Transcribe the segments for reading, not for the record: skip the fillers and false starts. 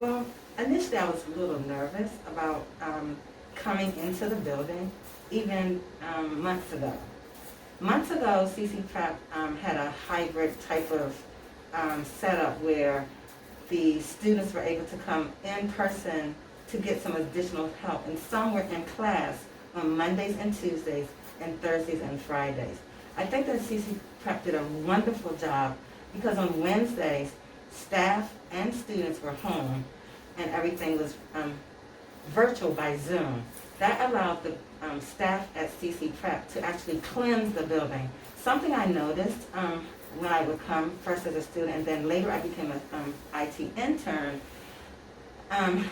Well, initially I was a little nervous about coming into the building, even months ago. Months ago, CC Prep had a hybrid type of setup where the students were able to come in person to get some additional help, and some were in class on Mondays and Tuesdays and Thursdays and Fridays. I think that CC Prep did a wonderful job because on Wednesdays, staff and students were home and everything was virtual by Zoom. That allowed the staff at CC Prep to actually cleanse the building. Something I noticed when I would come first as a student and then later I became an IT intern. And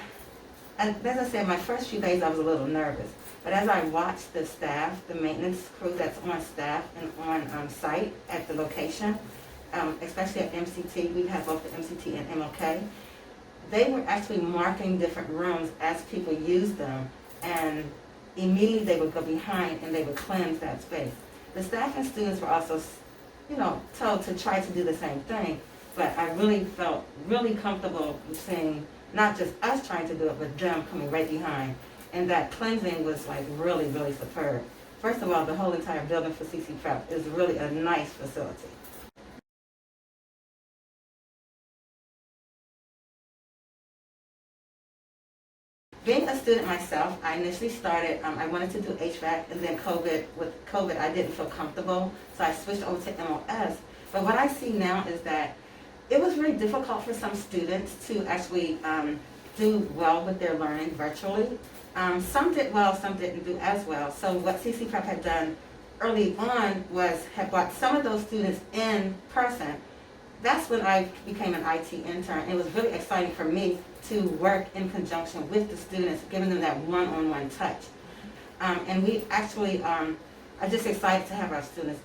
as I said, my first few days I was a little nervous. But as I watched the staff, the maintenance crew that's on staff and on site at the location, especially at MCT, we have both the MCT and MLK, they were actually marking different rooms as people used them, and immediately they would go behind and they would cleanse that space. The staff and students were also, told to try to do the same thing, but I really felt really comfortable seeing not just us trying to do it, but them coming right behind. And that cleansing was like really, really superb. First of all, the whole entire building for CC Prep is really a nice facility. Being a student myself, I initially started, I wanted to do HVAC, and then with COVID, I didn't feel comfortable, so I switched over to MOS. But what I see now is that it was really difficult for some students to actually do well with their learning virtually. Some did well, some didn't do as well. So what CC Prep had done early on was had brought some of those students in person. That's when I became an IT intern. It was really exciting for me to work in conjunction with the students, giving them that one-on-one touch. And we actually are just excited to have our students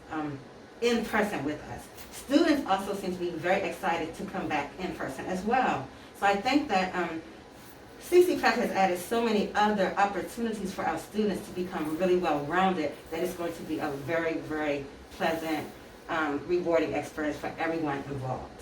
in person with us. Students also seem to be very excited to come back in person as well. So I think that CC Prep has added so many other opportunities for our students to become really well-rounded that it's going to be a very, very pleasant, rewarding experience for everyone involved.